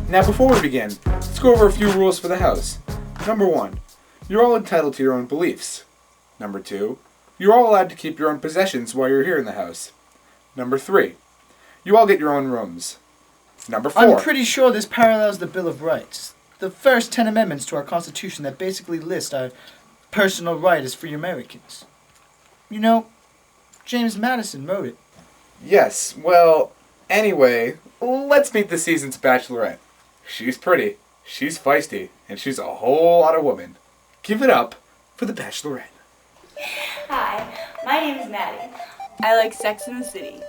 Now before we begin, let's go over a few rules for the house. Number 1. You're all entitled to your own beliefs. Number 2. You're all allowed to keep your own possessions while you're here in the house. Number 3. You all get your own rooms. Number 4. I'm pretty sure this parallels the Bill of Rights. The first 10 amendments to our Constitution that basically list our personal right as free Americans. You know, James Madison wrote it. Yes, well, anyway, let's meet this season's Bachelorette. She's pretty, she's feisty, and she's a whole lot of woman. Give it up for the Bachelorette. Hi, my name is Maddie. I like Sex in the City,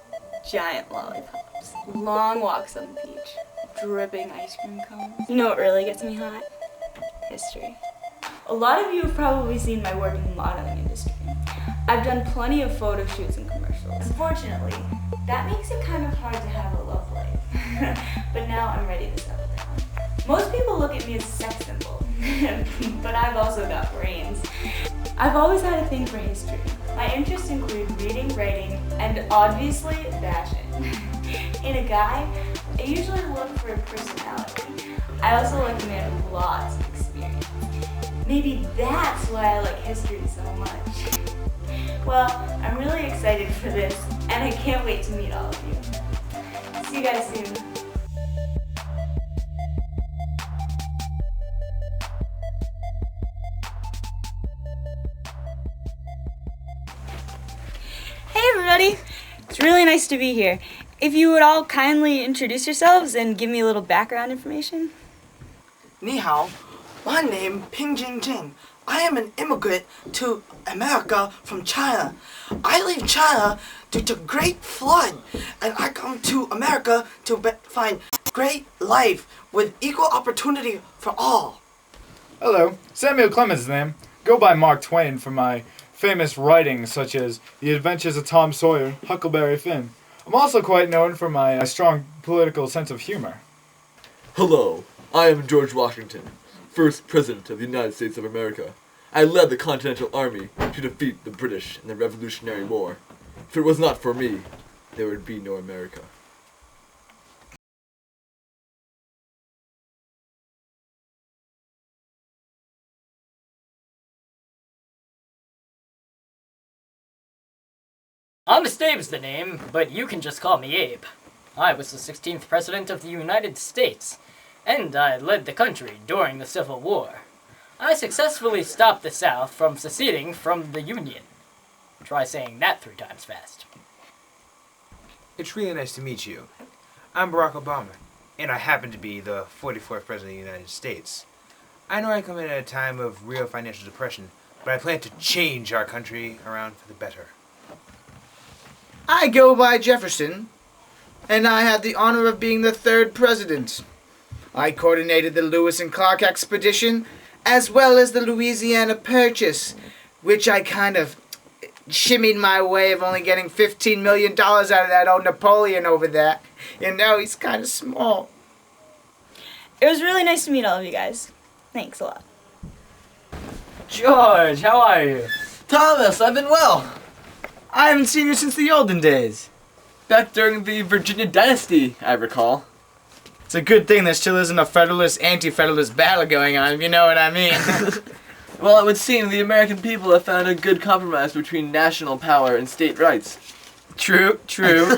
giant lollipops, long walks on the beach, dripping ice cream cones. You know what really gets me hot? History. A lot of you have probably seen my work in the modeling industry. I've done plenty of photo shoots and commercials. Unfortunately, that makes it kind of hard to have a love life. But now I'm ready to settle down. Most people look at me as a sex symbol, but I've also got brains. I've always had a thing for history. My interests include reading, writing, and obviously fashion. In a guy, I usually look for a personality. I also like a man with lots of experience. Maybe that's why I like history so much. Well, I'm really excited for this, and I can't wait to meet all of you. See you guys soon. Hey everybody! It's really nice to be here. If you would all kindly introduce yourselves and give me a little background information. Ni hao, my name Ping Jing Jing. I am an immigrant to America from China. I leave China due to Great Flood, and I come to America to find great life with equal opportunity for all. Hello, Samuel Clemens' name. Go by Mark Twain for my famous writings such as The Adventures of Tom Sawyer, Huckleberry Finn. I'm also quite known for my strong political sense of humor. Hello, I am George Washington, first President of the United States of America. I led the Continental Army to defeat the British in the Revolutionary War. If it was not for me, there would be no America. Honest Abe's the name, but you can just call me Abe. I was the 16th President of the United States, and I led the country during the Civil War. I successfully stopped the South from seceding from the Union. Try saying that 3 times fast. It's really nice to meet you. I'm Barack Obama, and I happen to be the 44th President of the United States. I know I come in at a time of real financial depression, but I plan to change our country around for the better. I go by Jefferson, and I had the honor of being the 3rd president. I coordinated the Lewis and Clark expedition, as well as the Louisiana Purchase, which I kind of shimmied my way of only getting $15 million out of that old Napoleon over there. And now he's kind of small. It was really nice to meet all of you guys. Thanks a lot. George, how are you? Thomas, I've been well. I haven't seen you since the olden days. Back during the Virginia Dynasty, I recall. It's a good thing there still isn't a Federalist, anti-Federalist battle going on, if you know what I mean. Well, it would seem the American people have found a good compromise between national power and state rights. True, true.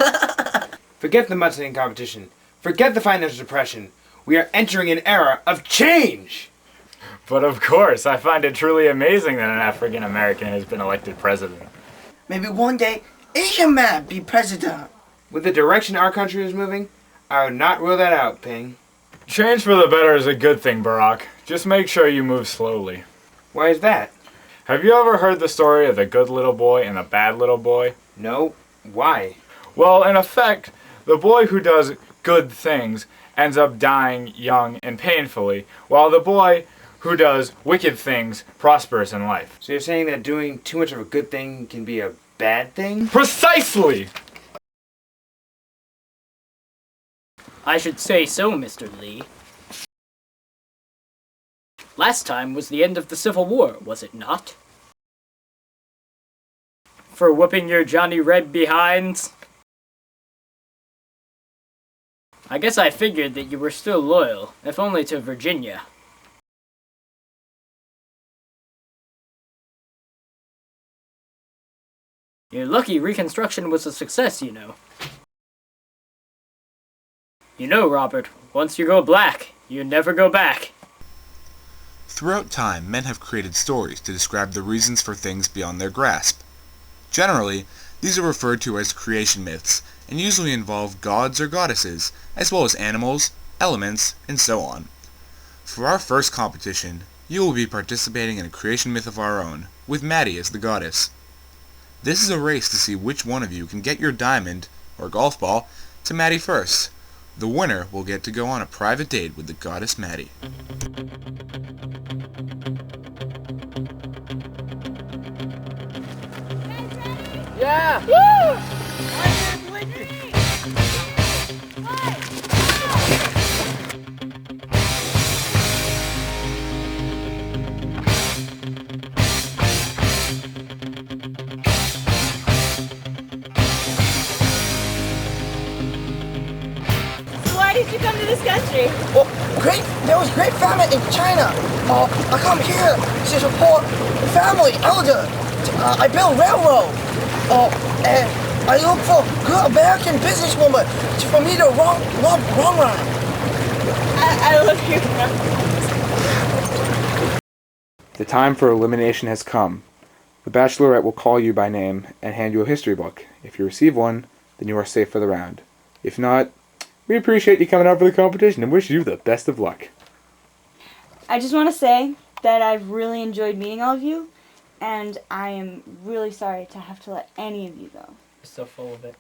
Forget the mudslinging competition. Forget the financial depression. We are entering an era of change! But of course, I find it truly amazing that an African American has been elected president. Maybe one day, Asian man be president. With the direction our country is moving, I would not rule that out, Ping. Change for the better is a good thing, Barack. Just make sure you move slowly. Why is that? Have you ever heard the story of the good little boy and the bad little boy? No. Why? Well, in effect, the boy who does good things ends up dying young and painfully, while the boy who does wicked things prospers in life. So you're saying that doing too much of a good thing can be a bad thing? Precisely! I should say so, Mr. Lee. Last time was the end of the Civil War, was it not? For whooping your Johnny Red behinds? I guess I figured that you were still loyal, if only to Virginia. You're lucky Reconstruction was a success, you know. You know, Robert, once you go black, you never go back. Throughout time, men have created stories to describe the reasons for things beyond their grasp. Generally, these are referred to as creation myths, and usually involve gods or goddesses, as well as animals, elements, and so on. For our first competition, you will be participating in a creation myth of our own, with Maddie as the goddess. This is a race to see which one of you can get your diamond, or golf ball, to Maddie first. The winner will get to go on a private date with the goddess Maddie. Yeah! Woo! Why did you come to this country? Well, there was great famine in China. I come here to support family, elder. I build railroad. And I look for good American businesswoman for me to wrong run. I love you. The time for elimination has come. The Bachelorette will call you by name and hand you a history book. If you receive one, then you are safe for the round. If not, we appreciate you coming out for the competition and wish you the best of luck. I just want to say that I've really enjoyed meeting all of you, and I am really sorry to have to let any of you go. You're so full of it.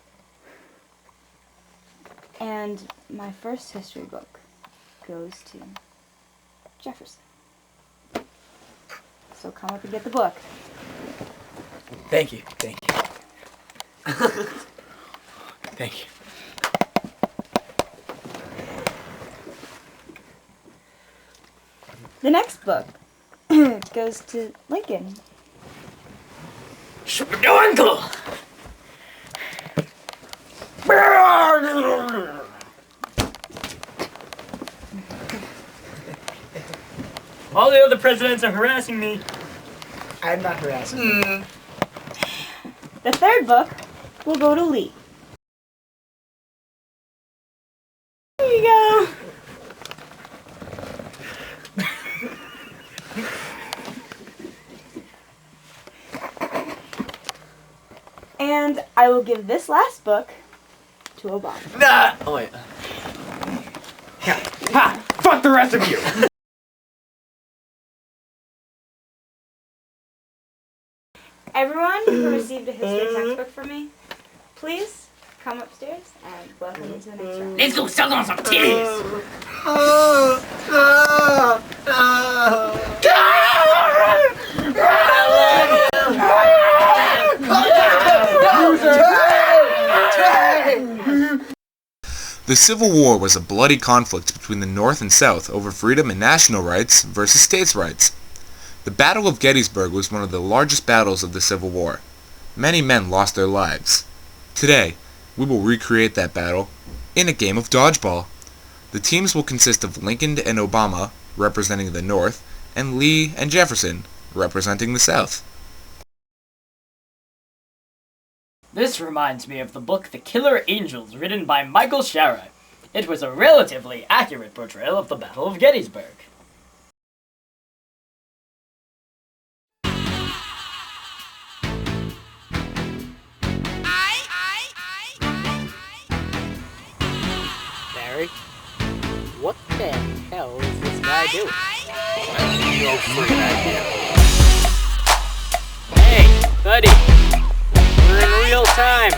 And my first history book goes to Jefferson. So come up and get the book. Thank you. Thank you. The next book goes to Lincoln. Uncle! All the other presidents are harassing me. I'm not harassing you. The third book will go to Lee. There you go. And I will give this last book to Obama. Nah! Oh, wait. Ha! Fuck the rest of you! Everyone who received a history textbook from me, please come upstairs and welcome me to the next round. Let's go suck on some titties! The Civil War was a bloody conflict between the North and South over freedom and national rights versus states' rights. The Battle of Gettysburg was one of the largest battles of the Civil War. Many men lost their lives. Today, we will recreate that battle in a game of dodgeball. The teams will consist of Lincoln and Obama, representing the North, and Lee and Jefferson, representing the South. This reminds me of the book The Killer Angels, written by Michael Shara. It was a relatively accurate portrayal of the Battle of Gettysburg. Barry, what the hell is this guy doing? No freaking idea. Hey, buddy. We're in real time.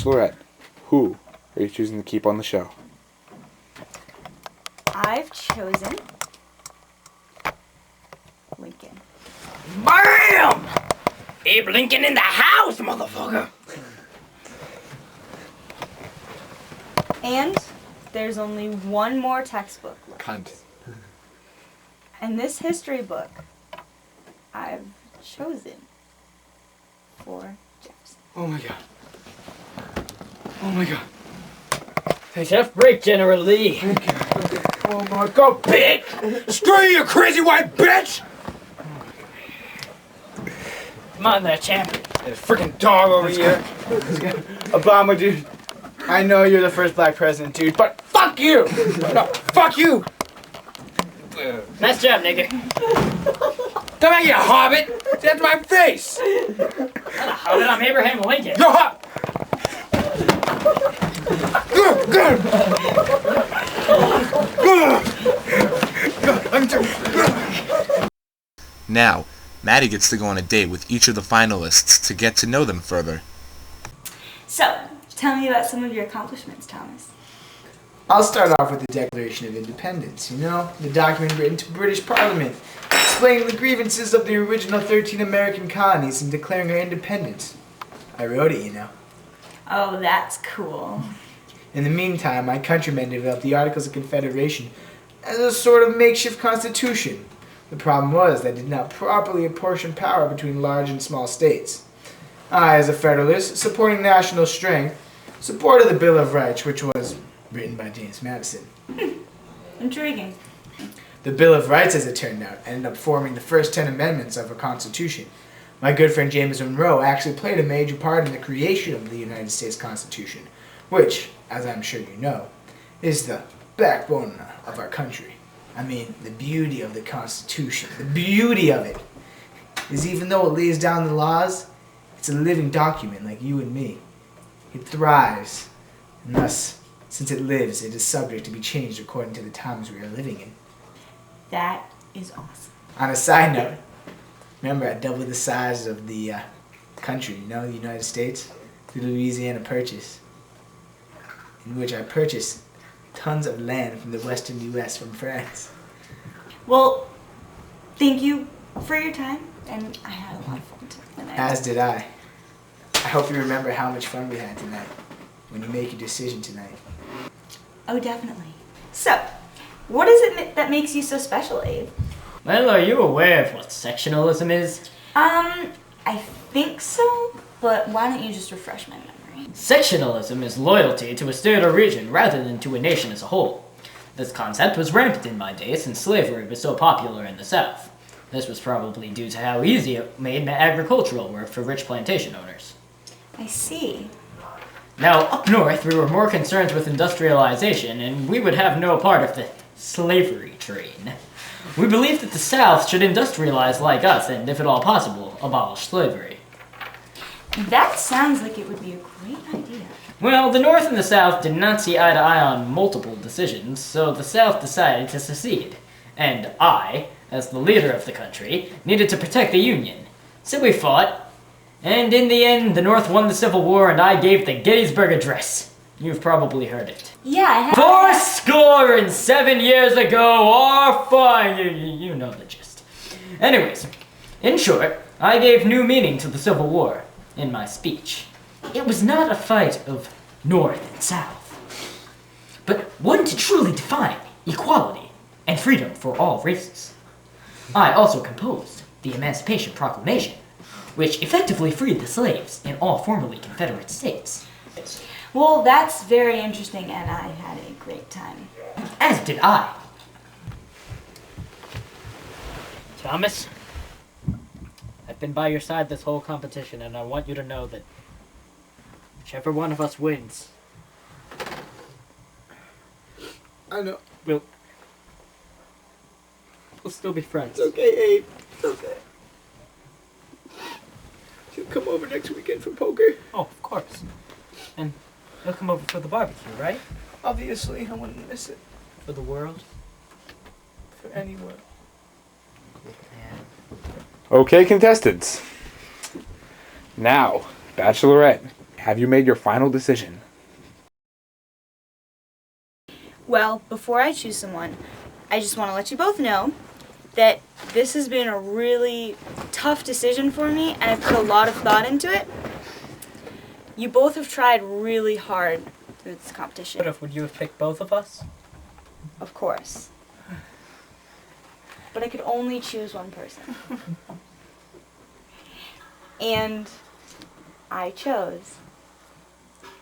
Bachelorette, who are you choosing to keep on the show? I've chosen Lincoln. BAM! Abe Lincoln in the house, motherfucker! And there's only one more textbook left. Cunt. And this history book I've chosen for Jefferson. Oh my god. Oh my god. Tough break, General Lee. Oh my god, bitch! Screw you, crazy white bitch! Come on there, champ. There's a freaking dog over here. Obama, dude. I know you're the first black president, dude, but fuck you! No, fuck you! Nice job, nigga. Come on, you hobbit! That's my face! How did I'm Abraham Lincoln? Yo, hop! Good! Now, Maddie gets to go on a date with each of the finalists to get to know them further. So, tell me about some of your accomplishments, Thomas. I'll start off with the Declaration of Independence, you know, the document written to British Parliament, explaining the grievances of the original 13 American colonies and declaring our independence. I wrote it, you know. Oh, that's cool. In the meantime, my countrymen developed the Articles of Confederation as a sort of makeshift constitution. The problem was they did not properly apportion power between large and small states. I, as a Federalist, supporting national strength, supported the Bill of Rights, which was written by James Madison. Intriguing. The Bill of Rights, as it turned out, ended up forming the first 10 amendments of our Constitution. My good friend James Monroe actually played a major part in the creation of the United States Constitution, which, as I'm sure you know, is the backbone of our country. I mean, the beauty of the Constitution, the beauty of it, is even though it lays down the laws, it's a living document like you and me. It thrives, and thus, since it lives, it is subject to be changed according to the times we are living in. That is awesome. On a side note, remember I doubled the size of the country, you know, the United States, through the Louisiana Purchase, in which I purchased tons of land from the western U.S. from France. Well, thank you for your time, and I had a lot of fun tonight. As did I. I hope you remember how much fun we had tonight when you make your decision tonight. Oh, definitely. So, what is it that makes you so special, Abe? Well, are you aware of what sectionalism is? I think so, but why don't you just refresh my memory? Sectionalism is loyalty to a state or region rather than to a nation as a whole. This concept was rampant in my day since slavery was so popular in the South. This was probably due to how easy it made agricultural work for rich plantation owners. I see. Now, up north, we were more concerned with industrialization, and we would have no part of the slavery train. We believed that the South should industrialize like us and, if at all possible, abolish slavery. That sounds like it would be a great idea. Well, the North and the South did not see eye to eye on multiple decisions, so the South decided to secede. And I, as the leader of the country, needed to protect the Union. So we fought, and in the end, the North won the Civil War and I gave the Gettysburg Address. You've probably heard it. Yeah, I have. 407 years ago, or fine, you know the gist. Anyways, in short, I gave new meaning to the Civil War in my speech. It was not a fight of North and South, but one to truly define equality and freedom for all races. I also composed the Emancipation Proclamation, which effectively freed the slaves in all formerly Confederate states. Well, that's very interesting, and I had a great time. As did I. Thomas, I've been by your side this whole competition, and I want you to know that whichever one of us wins, I know. we'll still be friends. It's okay, Abe. It's okay. You'll come over next weekend for poker? Oh, of course. And you'll come over for the barbecue, right? Obviously, I wouldn't miss it. For the world? For anyone. Okay, contestants. Now, Bachelorette, have you made your final decision? Well, before I choose someone, I just want to let you both know that this has been a really tough decision for me, and I've put a lot of thought into it. You both have tried really hard through this competition. What if, would you have picked both of us? Of course. But I could only choose one person. And I chose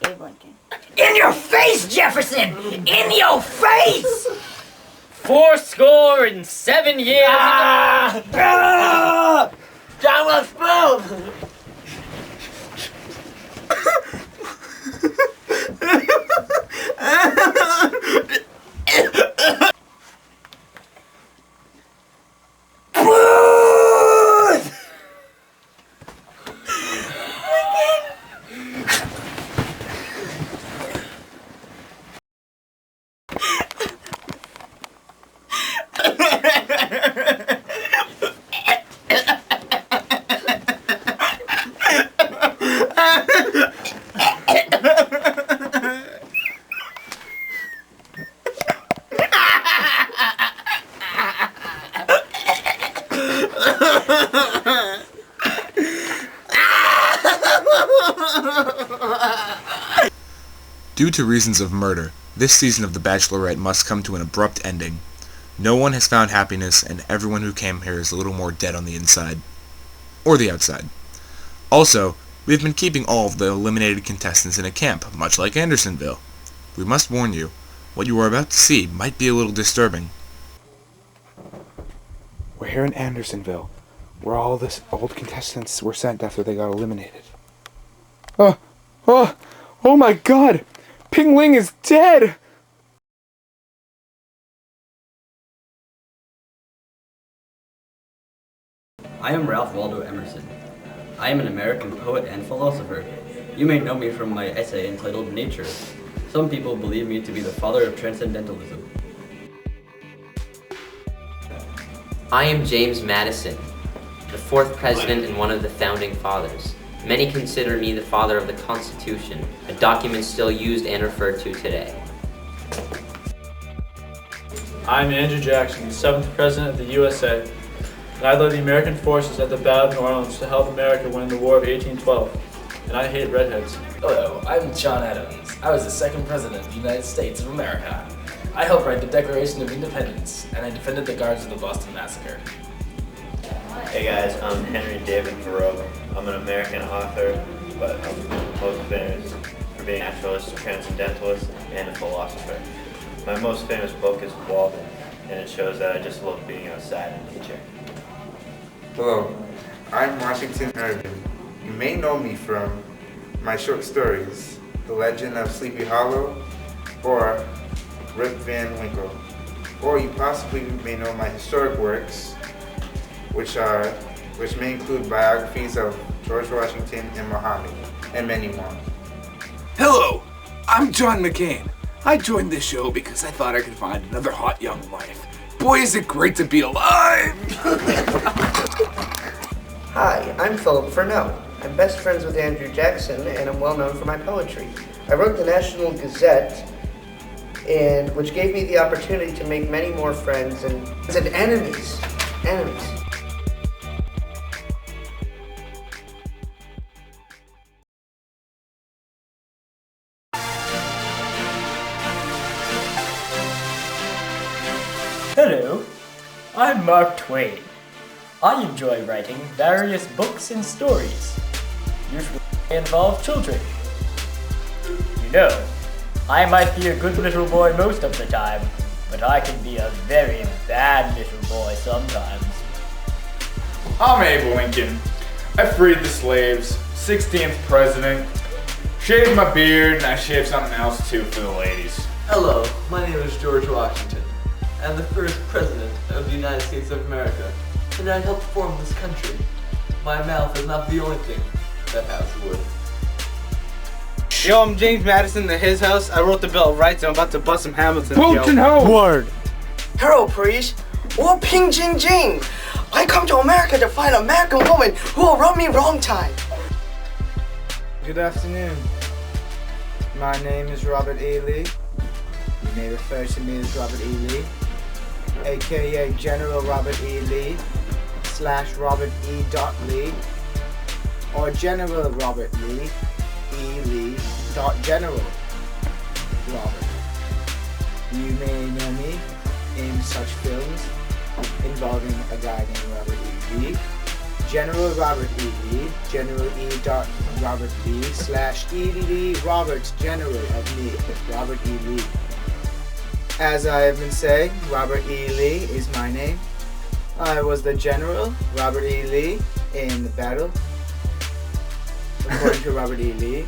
Abe Lincoln. In your face, Jefferson! In your face! 407 years ago. John was spoon! Due to reasons of murder, this season of The Bachelorette must come to an abrupt ending. No one has found happiness, and everyone who came here is a little more dead on the inside. Or the outside. Also, we've been keeping all of the eliminated contestants in a camp, much like Andersonville. We must warn you, what you are about to see might be a little disturbing. We're here in Andersonville, where all the old contestants were sent after they got eliminated. Oh my God! Ping Ling is dead! I am Ralph Waldo Emerson. I am an American poet and philosopher. You may know me from my essay entitled Nature. Some people believe me to be the father of transcendentalism. I am James Madison, the fourth president and one of the founding fathers. Many consider me the father of the Constitution, a document still used and referred to today. I'm Andrew Jackson, the 7th President of the USA, and I led the American forces at the Battle of New Orleans to help America win the War of 1812, and I hate redheads. Hello, I'm John Adams. I was the 2nd President of the United States of America. I helped write the Declaration of Independence, and I defended the guards of the Boston Massacre. Hey guys, I'm Henry David Thoreau. I'm an American author, but I'm most famous for being a naturalist, a transcendentalist, and a philosopher. My most famous book is Walden, and it shows that I just love being outside in nature. Hello, I'm Washington Irving. You may know me from my short stories, The Legend of Sleepy Hollow, or Rip Van Winkle. Or you possibly may know my historic works, which may include biographies of George Washington and Muhammad, and many more. Hello, I'm John McCain. I joined this show because I thought I could find another hot young wife. Boy, is it great to be alive! Hi, I'm Philip Furneaux. I'm best friends with Andrew Jackson, and I'm well known for my poetry. I wrote the National Gazette, which gave me the opportunity to make many more friends and enemies. Hello, I'm Mark Twain. I enjoy writing various books and stories. Usually they involve children. You know, I might be a good little boy most of the time, but I can be a very bad little boy sometimes. I'm Abe Lincoln. I freed the slaves, 16th president, shaved my beard, and I shaved something else too for the ladies. Hello, my name is George Washington. I'm the first president of the United States of America, and I helped form this country. My mouth is not the only thing that has wood. Yo, I'm James Madison at his house. I wrote the Bill of Rights. I'm about to bust some Hamilton. Putin ho! Word. Hello, priest. Or Ping Jing Jing. I come to America to find an American woman who will run me wrong time. Good afternoon. My name is Robert E. Lee. You may refer to me as Robert E. Lee, aka General Robert E. Lee / Robert E. Lee, or General Robert Lee, E. Lee General Robert. You may know me in such films involving a guy named Robert E. Lee, General Robert E. Lee, General E. Robert Lee / E. Lee Roberts, General of me, Robert E. Lee. As I have been saying, Robert E. Lee is my name. I was the General Robert E. Lee in the battle. According to Robert E. Lee,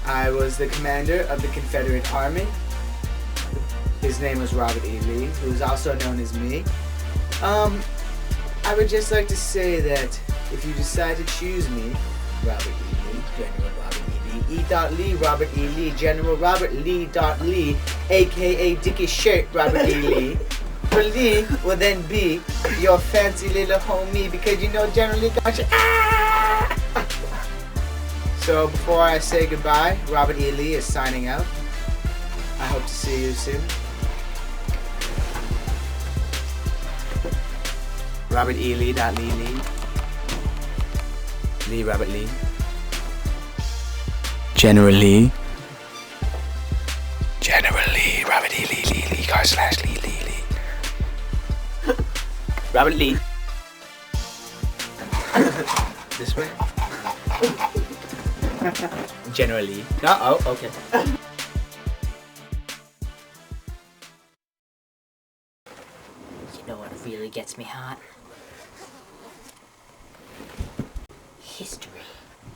I was the commander of the Confederate Army. His name was Robert E. Lee, who is also known as me. I would just like to say that if you decide to choose me, Robert E. Lee, General Robert E. Lee, E. Lee, Robert E. Lee, General Robert Lee. Lee, aka Dickie Shirt Robert E. Lee, for Lee will then be your fancy little homie because you know General Lee got you. So before I say goodbye, Robert E. Lee is signing out. I hope to see you soon. Robert E. Lee. Lee Robert Lee. General Lee. General Lee. Robert E. Lee. Lee. Robert Lee. This way. General Lee. No, oh, okay. You know what really gets me hot?